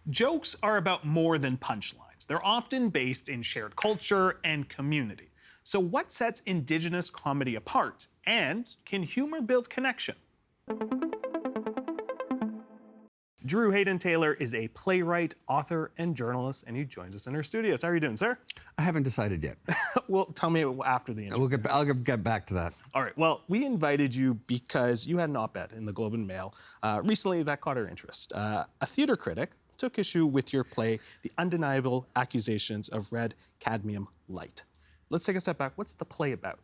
Jokes are about more than punchlines. They're often based in shared culture and community. So what sets Indigenous comedy apart? And can humor build connection? Drew Hayden Taylor is a playwright, author, and journalist, and he joins us in our studios. How are you doing, sir? I haven't decided yet. Well, tell me after the interview. I'll get back to that. All right. Well, we invited you because you had an op-ed in the Globe and Mail recently that caught our interest. A theater critic took issue with your play, The Undeniable Accusations of Red Cadmium Light. Let's take a step back. What's the play about?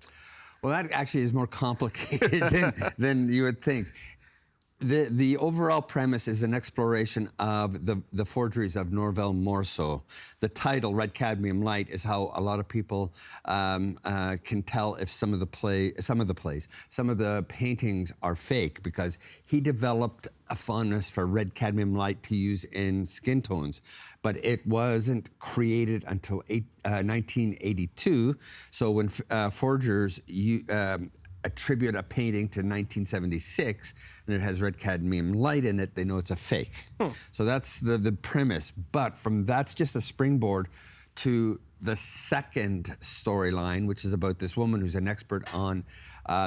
Well, that actually is more complicated than you would think. The overall premise is an exploration of the forgeries of Norval Morceau. The title, Red Cadmium Light, is how a lot of people can tell if some of the paintings are fake, because he developed a fondness for red cadmium light to use in skin tones, but it wasn't created until 1982. So when forgers attribute a painting to 1976 and it has red cadmium light in it, they know it's a fake. So that's the premise. But that's just a springboard to the second storyline, which is about this woman who's an expert on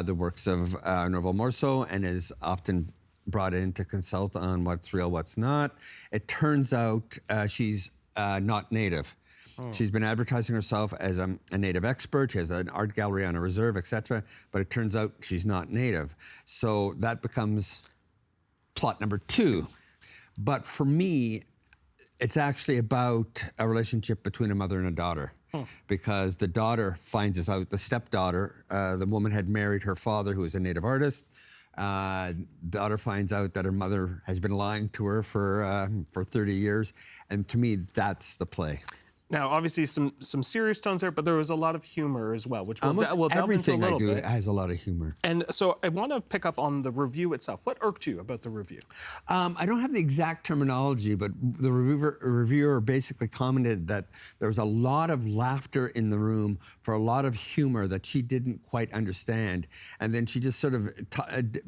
the works of Norval Morceau and is often brought in to consult on what's real, what's not. It turns out she's not Native. She's been advertising herself as a Native expert. She has an art gallery on a reserve, etc. But it turns out she's not Native. So that becomes plot number 2. But for me, it's actually about a relationship between a mother and a daughter. Because the daughter finds this out, the stepdaughter, the woman had married her father, who was a Native artist. Daughter finds out that her mother has been lying to her for 30 years. And to me, that's the play. Now, obviously, some serious tones there, but there was a lot of humor as well, which we'll delve into a everything little I do bit. has a lot of humor. And so I want to pick up on the review itself. What irked you about the review? I don't have the exact terminology, but the reviewer basically commented that there was a lot of laughter in the room for a lot of humor that she didn't quite understand. And then she just sort of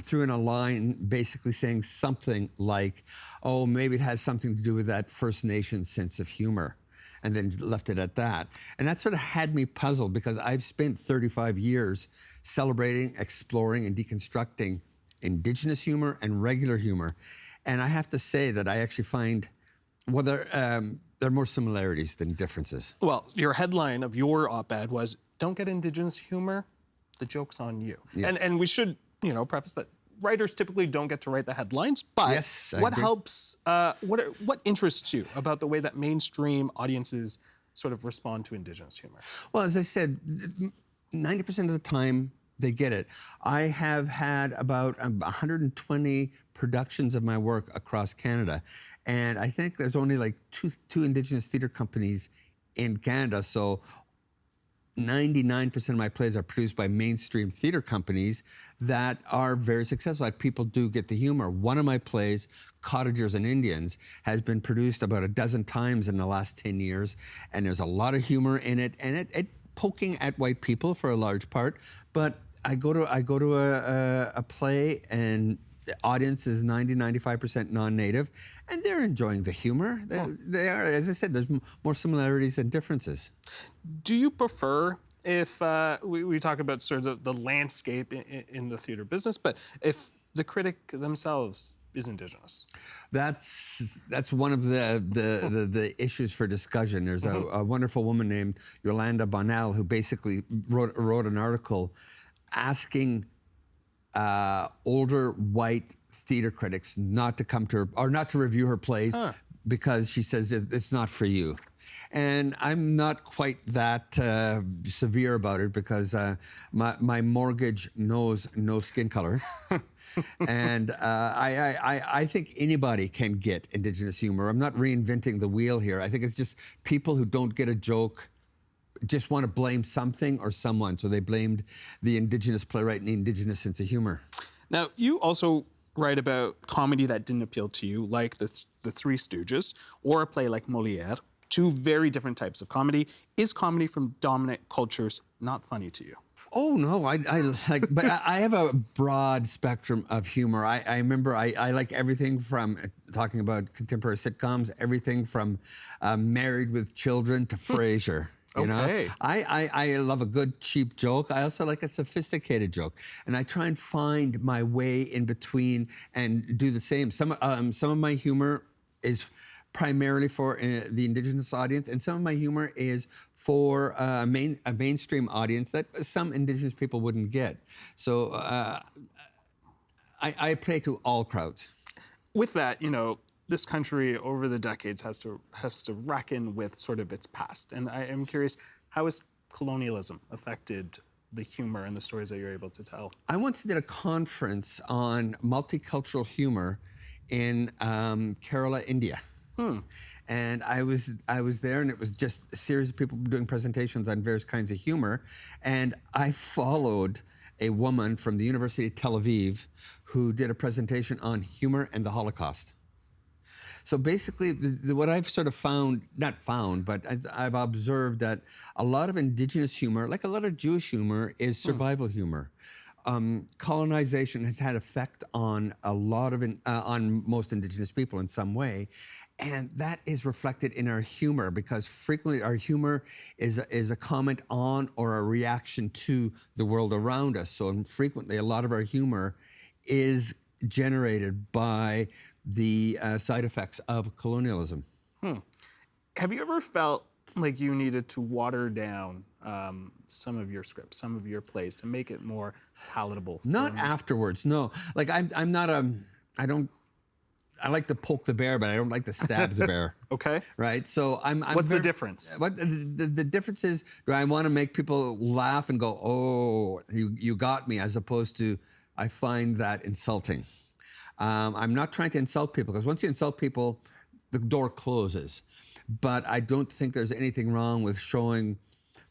threw in a line basically saying something like, oh, maybe it has something to do with that First Nations sense of humor. And then left it at that. And that sort of had me puzzled, because I've spent 35 years celebrating, exploring, and deconstructing Indigenous humor and regular humor. And I have to say that I actually find, well, there are more similarities than differences. Well, your headline of your op-ed was, "Don't get Indigenous humor, the joke's on you." Yeah. And we should, preface that writers typically don't get to write the headlines, but yes, what helps, what interests you about the way that mainstream audiences sort of respond to Indigenous humor? Well, as I said, 90% of the time they get it. I have had about 120 productions of my work across Canada, and I think there's only like two Indigenous theatre companies in Canada, so 99% of my plays are produced by mainstream theater companies that are very successful. Like, people do get the humor. One of my plays, Cottagers and Indians, has been produced about a dozen times in the last 10 years, and there's a lot of humor in it, and it poking at white people for a large part. But I go to a play, and the audience is 90-95% non-Native, and they're enjoying the humor. They are, as I said, there's more similarities than differences. Do you prefer, if we talk about sort of the landscape in the theater business, but if the critic themselves is Indigenous? That's one of the issues for discussion. There's a wonderful woman named Yolanda Bonnell who basically wrote an article asking older white theater critics not to come to her, or not to review her plays, because she says it's not for you. And I'm not quite that severe about it, because my mortgage knows no skin color. And I think anybody can get Indigenous humor. I'm not reinventing the wheel here. I think it's just people who don't get a joke just want to blame something or someone. So they blamed the Indigenous playwright and the Indigenous sense of humor. Now, you also write about comedy that didn't appeal to you, like the Three Stooges, or a play like Molière. Two very different types of comedy. Is comedy from dominant cultures not funny to you? Oh no, I like, but I have a broad spectrum of humor. I remember I like everything from talking about contemporary sitcoms, everything from Married with Children to Frasier. You Okay. know, I love a good cheap joke. I also like a sophisticated joke, and I try and find my way in between and do the same. Some of my humor is primarily for the Indigenous audience, and some of my humor is for a mainstream audience that some Indigenous people wouldn't get. So I play to all crowds. With that, this country over the decades has to reckon with sort of its past. And I am curious, how has colonialism affected the humor and the stories that you're able to tell? I once did a conference on multicultural humor in Kerala, India. And I was there, and it was just a series of people doing presentations on various kinds of humor. And I followed a woman from the University of Tel Aviv who did a presentation on humor and the Holocaust. So basically, what I've sort of but I've observed that a lot of Indigenous humor, like a lot of Jewish humor, is survival humor. Colonization has had effect on a lot of on most Indigenous people in some way, and that is reflected in our humor, because frequently our humor is a comment on or a reaction to the world around us. So frequently, a lot of our humor is generated by the side effects of colonialism. Have you ever felt like you needed to water down some of your scripts, some of your plays, to make it more palatable? Not afterwards, no. Like I'm not I like to poke the bear, but I don't like to stab the bear. Okay. Right? So I'm What's the difference? What the difference is, do I want to make people laugh and go, oh, you got me, as opposed to, I find that insulting. I'm not trying to insult people, because once you insult people, the door closes. But I don't think there's anything wrong with showing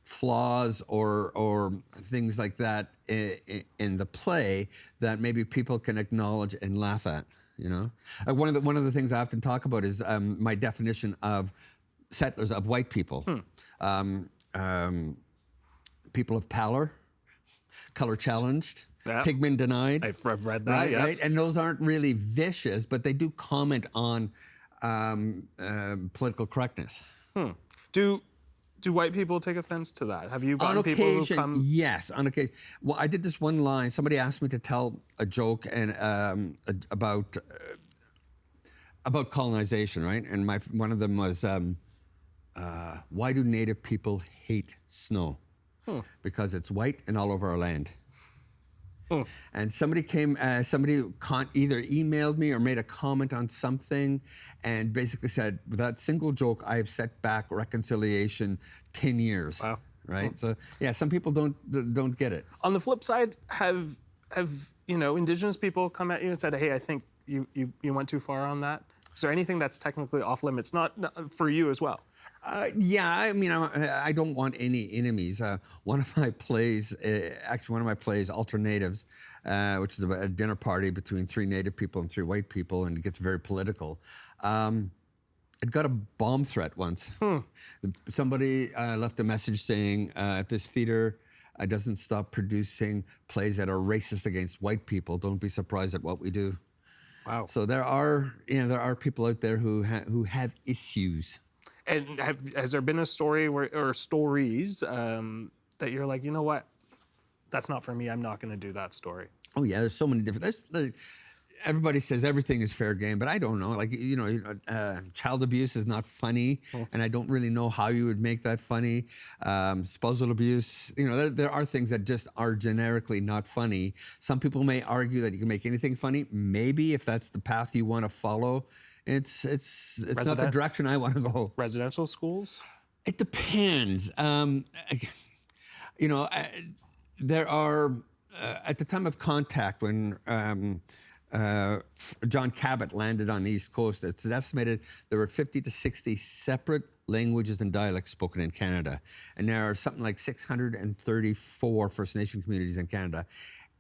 flaws or things like that in the play that maybe people can acknowledge and laugh at. One of the things I often talk about is my definition of settlers, of white people. People of pallor, color challenged, pigment denied. I've read that, yes. Right? And those aren't really vicious, but they do comment on political correctness. Do white people take offense to that? Have you gotten On people occasion, who come? yes. On occasion. Well, I did this one line. Somebody asked me to tell a joke and about colonization, right? And one of them was, why do Native people hate snow? Because it's white and all over our land. And somebody either emailed me or made a comment on something and basically said, with that single joke, I have set back reconciliation 10 years. Wow. Right? So, yeah, some people don't get it. On the flip side, have Indigenous people come at you and said, hey, I think you went too far on that? Is there anything that's technically off limits, not for you as well? Yeah, I mean, I don't want any enemies. One of my plays, Alternatives, which is about a dinner party between 3 Native people and 3 white people, and it gets very political. It got a bomb threat once. Somebody left a message saying, if this theater doesn't stop producing plays that are racist against white people, don't be surprised at what we do. Wow. So there are people out there who have issues. And has there been a story or stories that you're like, you know what, that's not for me, I'm not going to do that story? Oh yeah, there's so many different. Everybody says everything is fair game, but I don't know. Like child abuse is not funny, and I don't really know how you would make that funny. Spousal abuse, there are things that just are generically not funny. Some people may argue that you can make anything funny. Maybe if that's the path you want to follow. It's not the direction I want to go. Residential schools? It depends. There are, at the time of contact, when John Cabot landed on the East Coast, it's estimated there were 50 to 60 separate languages and dialects spoken in Canada. And there are something like 634 First Nation communities in Canada.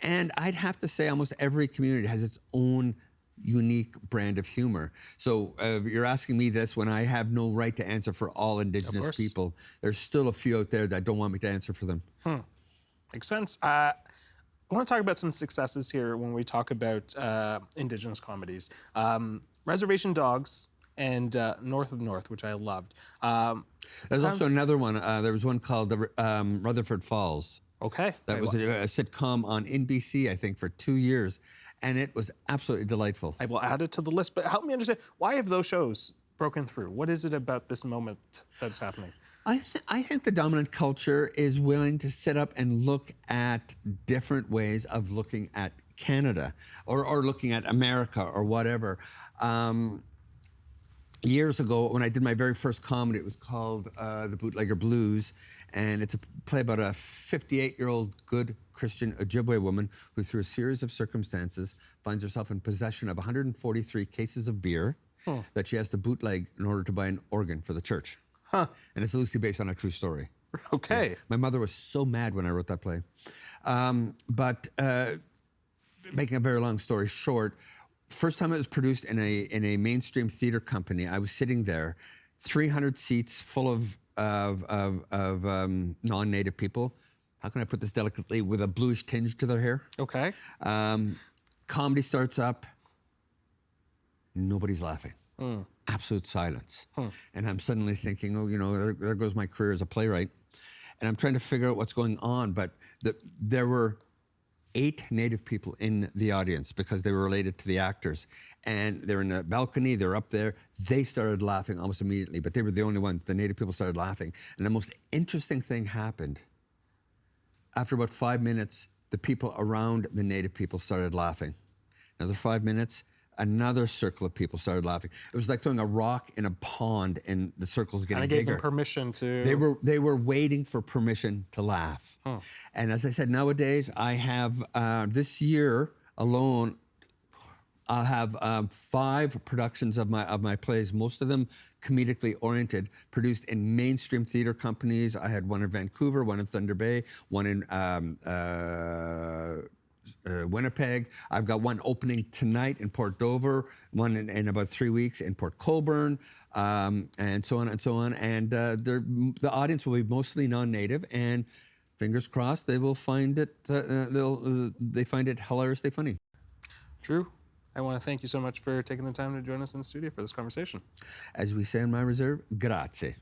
And I'd have to say almost every community has its own unique brand of humor. So you're asking me this when I have no right to answer for all Indigenous people. There's still a few out there that don't want me to answer for them. Makes sense. I want to talk about some successes here when we talk about Indigenous comedies. Reservation Dogs and North of North, which I loved. There's also another one. There was one called Rutherford Falls. Okay. That was a sitcom on NBC, I think, for 2 years, and it was absolutely delightful. I will add it to the list, but help me understand, why have those shows broken through? What is it about this moment that's happening? I think the dominant culture is willing to sit up and look at different ways of looking at Canada or looking at America or whatever. Years ago, when I did my very first comedy, it was called The Bootlegger Blues, and it's a play about a 58-year-old good Christian Ojibwe woman who, through a series of circumstances, finds herself in possession of 143 cases of beer that she has to bootleg in order to buy an organ for the church. Huh. And it's loosely based on a true story. Okay. Yeah. My mother was so mad when I wrote that play. Making a very long story short, first time it was produced in a mainstream theater company, I was sitting there, 300 seats full of non-native people. How can I put this delicately? With a bluish tinge to their hair. Okay. Comedy starts up. Nobody's laughing. Absolute silence. And I'm suddenly thinking, oh, you know, there goes my career as a playwright. And I'm trying to figure out what's going on. But there were 8 Native people in the audience because they were related to the actors. And they're in the balcony, they're up there. They started laughing almost immediately, but they were the only ones. The Native people started laughing. And the most interesting thing happened. After about 5 minutes, the people around the Native people started laughing. Another 5 minutes, another circle of people started laughing. It was like throwing a rock in a pond and the circle's getting bigger. And I gave them permission to... They were waiting for permission to laugh. And as I said, nowadays I have, this year alone, I'll have 5 productions of my plays, most of them comedically oriented, produced in mainstream theater companies. I had one in Vancouver, one in Thunder Bay, one in Winnipeg. I've got one opening tonight in Port Dover, one in about 3 weeks in Port Colborne, and so on and so on. And the audience will be mostly non-native, and fingers crossed they will find it. They find it hilariously funny. Drew, I want to thank you so much for taking the time to join us in the studio for this conversation. As we say in my reserve, grazie.